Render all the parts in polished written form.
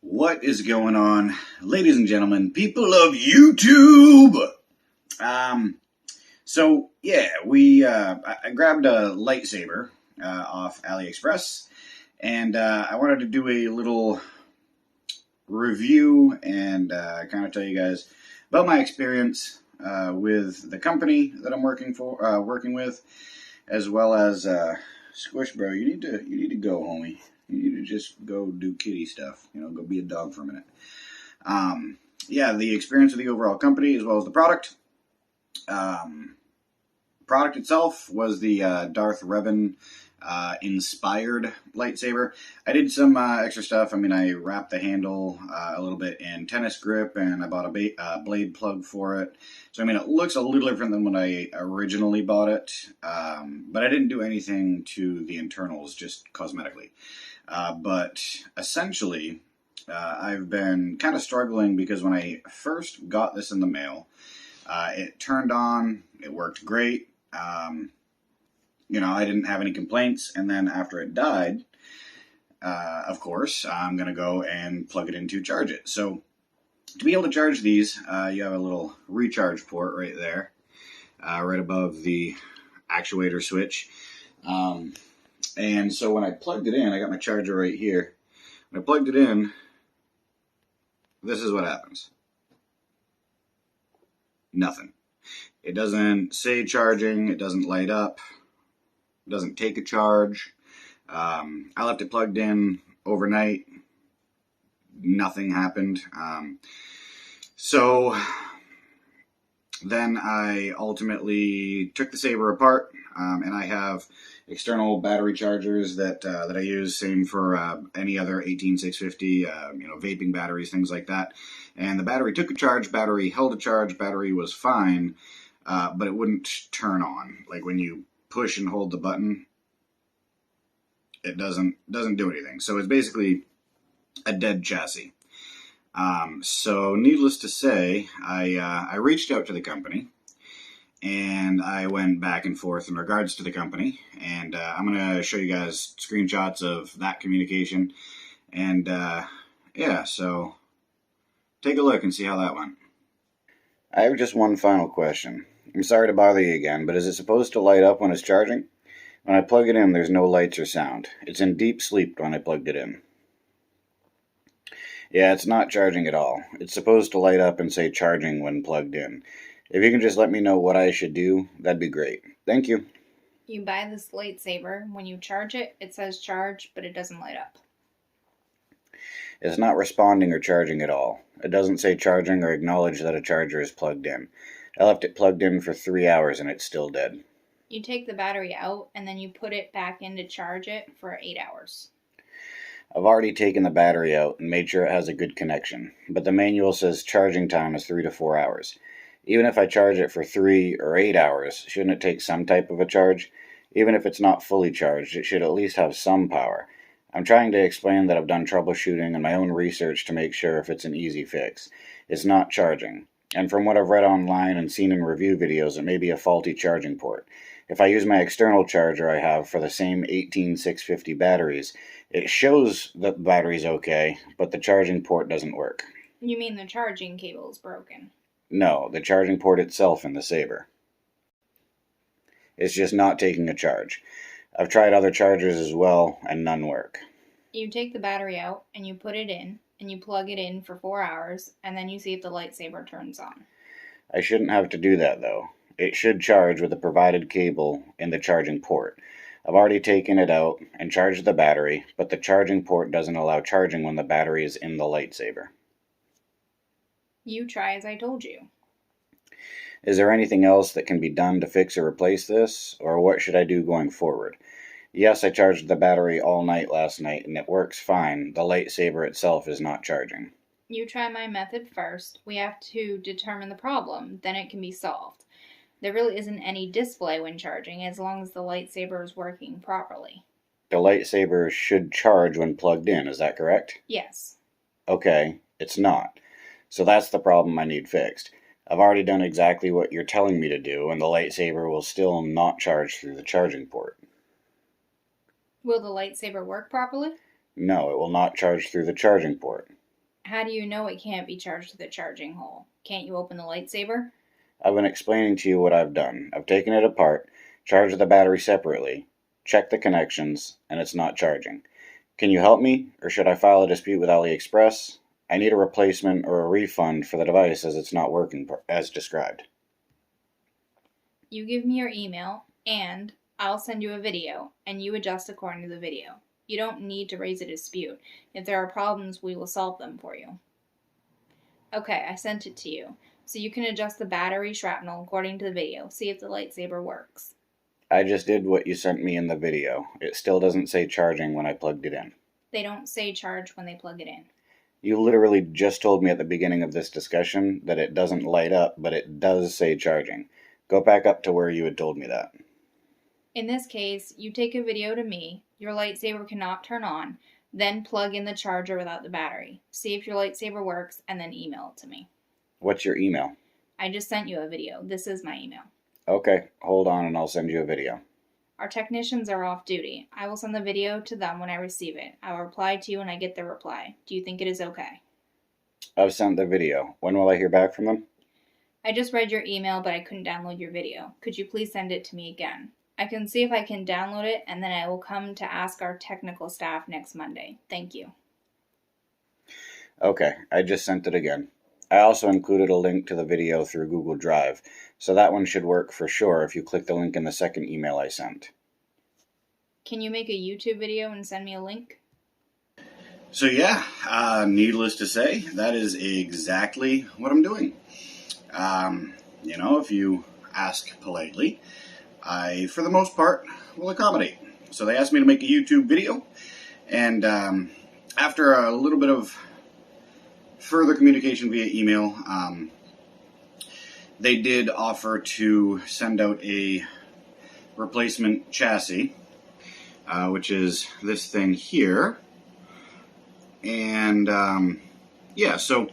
What is going on, ladies and gentlemen, people of YouTube? I grabbed a lightsaber off AliExpress, and I wanted to do a little review and kind of tell you guys about my experience with the company that I'm working with, as well as Squish Bro. You need to go, homie. You need to just go do kitty stuff. Go be a dog for a minute. The experience of the overall company as well as the product. Product itself was the Darth Revan inspired lightsaber. I did some extra stuff. I wrapped the handle a little bit in tennis grip, and I bought a blade plug for it. So, it looks a little different than when I originally bought it, but I didn't do anything to the internals, just cosmetically. But essentially, I've been kind of struggling because when I first got this in the mail, it turned on, it worked great. I didn't have any complaints, and then after it died, of course, I'm going to go and plug it in to charge it. So, to be able to charge these, you have a little recharge port right there, right above the actuator switch. And so when I plugged it in, I got my charger right here. When I plugged it in, this is what happens. Nothing. It doesn't say charging, it doesn't light up, it doesn't take a charge. I left it plugged in overnight. Nothing happened. So then I ultimately took the Saber apart, and I have external battery chargers that I use, same for any other 18650, vaping batteries, things like that. And the battery took a charge, battery held a charge, battery was fine, but it wouldn't turn on. Like when you push and hold the button, it doesn't do anything. So it's basically a dead chassis. So needless to say, I reached out to the company, and I went back and forth in regards to the company, and I'm going to show you guys screenshots of that communication, and so take a look and see how that went. I have just one final question. I'm sorry to bother you again, but is it supposed to light up when it's charging? When I plug it in, there's no lights or sound. It's in deep sleep when I plugged it in. Yeah, it's not charging at all. It's supposed to light up and say charging when plugged in. If you can just let me know what I should do, that'd be great. Thank you. You buy this lightsaber. When you charge it, it says charge, but it doesn't light up. It's not responding or charging at all. It doesn't say charging or acknowledge that a charger is plugged in. I left it plugged in for 3 hours and it's still dead. You take the battery out and then you put it back in to charge it for 8 hours. I've already taken the battery out and made sure it has a good connection, but the manual says charging time is 3 to 4 hours. Even if I charge it for 3 or 8 hours, shouldn't it take some type of a charge? Even if it's not fully charged, it should at least have some power. I'm trying to explain that I've done troubleshooting and my own research to make sure if it's an easy fix. It's not charging. And from what I've read online and seen in review videos, it may be a faulty charging port. If I use my external charger I have for the same 18650 batteries, it shows that the battery's okay, but the charging port doesn't work. You mean the charging cable is broken? No, the charging port itself in the Saber. It's just not taking a charge. I've tried other chargers as well, and none work. You take the battery out, and you put it in, and you plug it in for 4 hours, and then you see if the lightsaber turns on. I shouldn't have to do that, though. It should charge with the provided cable in the charging port. I've already taken it out and charged the battery, but the charging port doesn't allow charging when the battery is in the lightsaber. You try as I told you. Is there anything else that can be done to fix or replace this, or what should I do going forward? Yes, I charged the battery all night last night, and it works fine. The lightsaber itself is not charging. You try my method first. We have to determine the problem, then it can be solved. There really isn't any display when charging, as long as the lightsaber is working properly. The lightsaber should charge when plugged in, is that correct? Yes. Okay, it's not. So that's the problem I need fixed. I've already done exactly what you're telling me to do, and the lightsaber will still not charge through the charging port. Will the lightsaber work properly? No, it will not charge through the charging port. How do you know it can't be charged to the charging hole? Can't you open the lightsaber? I've been explaining to you what I've done. I've taken it apart, charged the battery separately, checked the connections, and it's not charging. Can you help me, or should I file a dispute with AliExpress? I need a replacement or a refund for the device as it's not working as described. You give me your email, and I'll send you a video, and you adjust according to the video. You don't need to raise a dispute. If there are problems, we will solve them for you. Okay, I sent it to you. So you can adjust the battery shrapnel according to the video. See if the lightsaber works. I just did what you sent me in the video. It still doesn't say charging when I plugged it in. They don't say charge when they plug it in. You literally just told me at the beginning of this discussion that it doesn't light up, but it does say charging. Go back up to where you had told me that. In this case, you take a video to me, your lightsaber cannot turn on, then plug in the charger without the battery. See if your lightsaber works, and then email it to me. What's your email? I just sent you a video. This is my email. Okay, hold on and I'll send you a video. Our technicians are off duty. I will send the video to them when I receive it. I will reply to you when I get the reply. Do you think it is okay? I've sent the video. When will I hear back from them? I just read your email, but I couldn't download your video. Could you please send it to me again? I can see if I can download it, and then I will come to ask our technical staff next Monday. Thank you. Okay, I just sent it again. I also included a link to the video through Google Drive, so that one should work for sure if you click the link in the second email I sent. Can you make a YouTube video and send me a link? So yeah, needless to say, that is exactly what I'm doing. If you ask politely, I, for the most part, will accommodate. So they asked me to make a YouTube video, and after a little bit of further communication via email, they did offer to send out a replacement chassis, which is this thing here. And so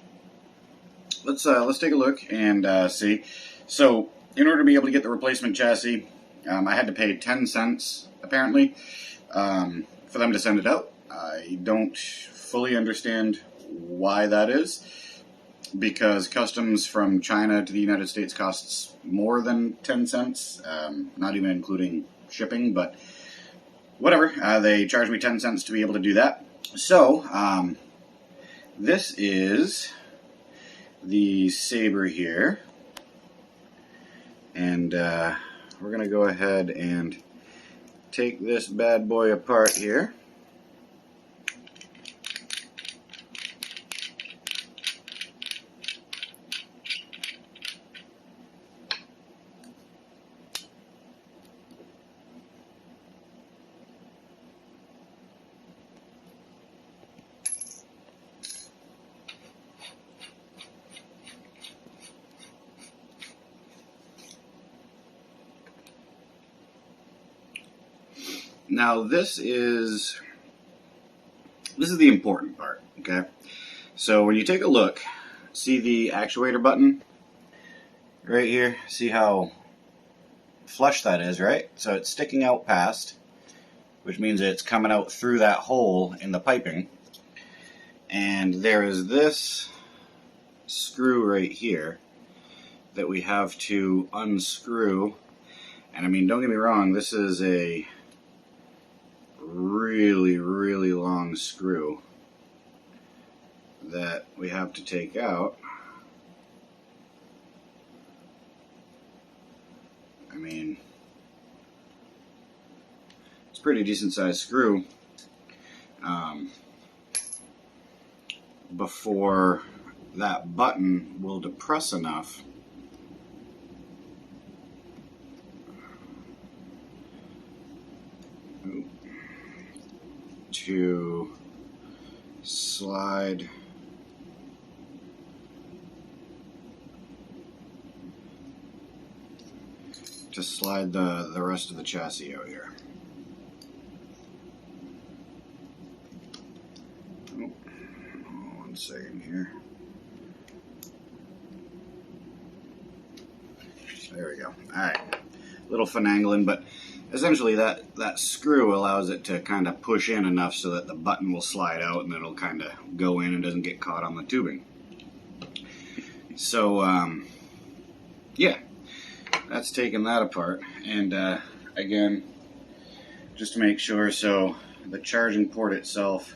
let's take a look and see. So in order to be able to get the replacement chassis, I had to pay 10 cents apparently for them to send it out. I don't fully understand why that is, because customs from China to the United States costs more than 10 cents, not even including shipping, but whatever. They charged me 10 cents to be able to do that. So, this is the Saber here, and we're going to go ahead and take this bad boy apart here. Now this is the important part, okay? So when you take a look, see the actuator button right here? See how flush that is, right? So it's sticking out past, which means it's coming out through that hole in the piping. And there is this screw right here that we have to unscrew. And I mean, don't get me wrong, this is a really, really long screw that we have to take out. I mean, it's a pretty decent sized screw. Before that button will depress enough to slide the rest of the chassis out here. One second here. There we go. Alright. Little finagling, but essentially that screw allows it to kind of push in enough so that the button will slide out and it'll kind of go in and doesn't get caught on the tubing. So, yeah, that's taking that apart. And again, just to make sure, so the charging port itself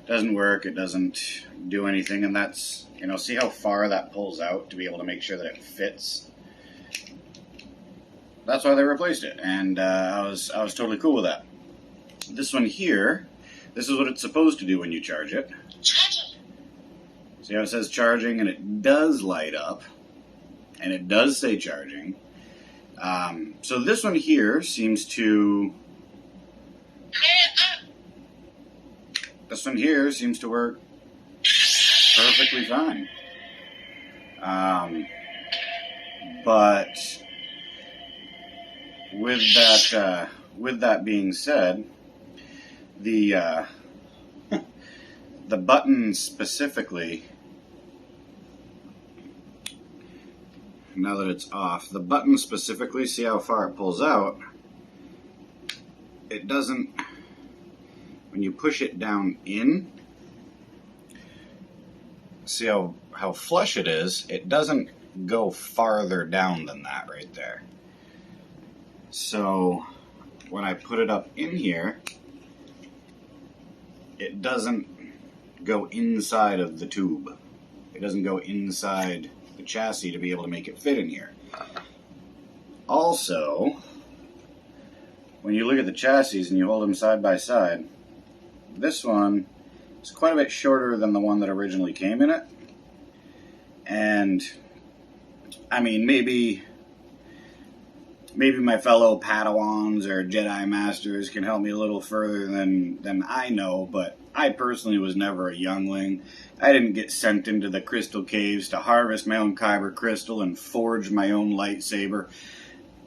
doesn't work, it doesn't do anything, and that's, you know, see how far that pulls out to be able to make sure that it fits? That's why they replaced it, and I was totally cool with that. This one here, this is what it's supposed to do when you charge it. Charging. See how it says charging, and it does light up, and it does say charging. So this one here seems to... This one here seems to work perfectly fine. But with that being said, the the button specifically, now that it's off, the button specifically, see how far it pulls out? It doesn't, when you push it down in, see how flush it is, it doesn't go farther down than that right there. So when I put it up in here, it doesn't go inside of the tube. It doesn't go inside the chassis to be able to make it fit in here. Also, when you look at the chassis and you hold them side by side, this one is quite a bit shorter than the one that originally came in it. And I mean, maybe my fellow Padawans or Jedi Masters can help me a little further than I know, but I personally was never a youngling. I didn't get sent into the crystal caves to harvest my own kyber crystal and forge my own lightsaber.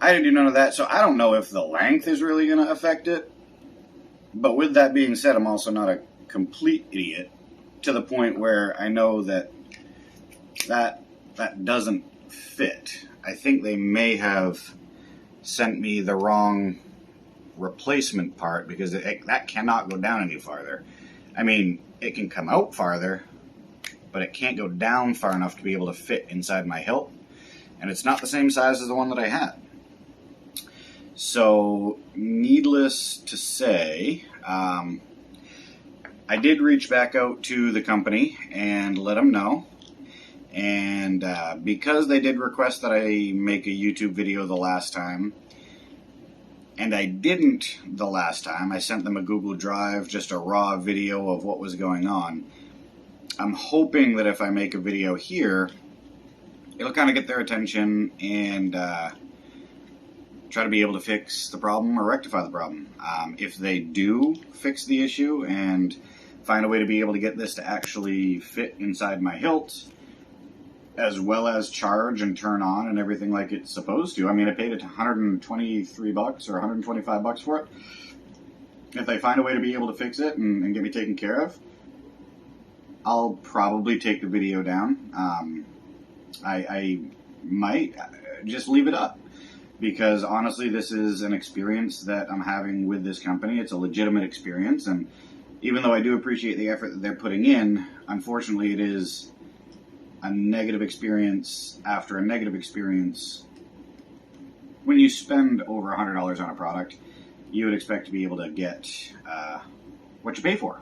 I didn't do none of that, so I don't know if the length is really going to affect it. But with that being said, I'm also not a complete idiot to the point where I know that doesn't fit. I think they may have sent me the wrong replacement part because that cannot go down any farther. I mean, it can come out farther, but it can't go down far enough to be able to fit inside my hilt. And it's not the same size as the one that I had. So, needless to say, I did reach back out to the company and let them know. And because they did request that I make a YouTube video the last time, and I didn't the last time, I sent them a Google Drive, just a raw video of what was going on. I'm hoping that if I make a video here, it'll kind of get their attention and try to be able to fix the problem or rectify the problem. If they do fix the issue and find a way to be able to get this to actually fit inside my hilt, as well as charge and turn on and everything like it's supposed to. I mean, I paid it $123 or $125 for it. If they find a way to be able to fix it and get me taken care of, I'll probably take the video down. I might just leave it up because honestly, this is an experience that I'm having with this company. It's a legitimate experience, and even though I do appreciate the effort that they're putting in, unfortunately, it is a negative experience after a negative experience. When you spend over $100 on a product, you would expect to be able to get what you pay for.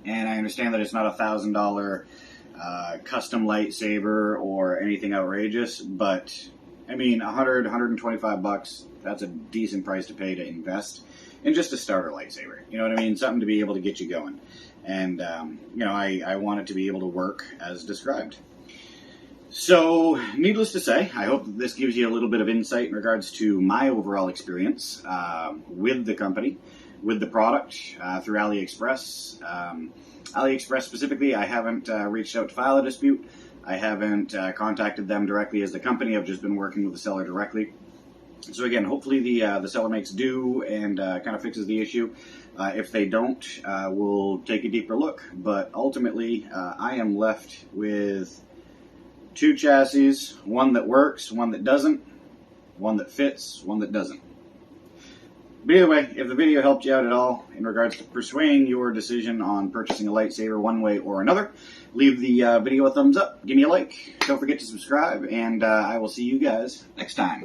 And I understand that it's not a $1,000 custom lightsaber or anything outrageous, but I mean, $125, that's a decent price to pay to invest in just a starter lightsaber. You know what I mean? Something to be able to get you going. And, you know, I want it to be able to work as described. So, needless to say, I hope that this gives you a little bit of insight in regards to my overall experience with the company, with the product through AliExpress. AliExpress specifically, I haven't reached out to file a dispute. I haven't contacted them directly as the company. I've just been working with the seller directly. So again, hopefully the seller makes do and kind of fixes the issue. If they don't, we'll take a deeper look. But ultimately, I am left with two chassis, one that works, one that doesn't, one that fits, one that doesn't. But either way, if the video helped you out at all in regards to persuading your decision on purchasing a lightsaber one way or another, leave the video a thumbs up, give me a like, don't forget to subscribe, and I will see you guys next time.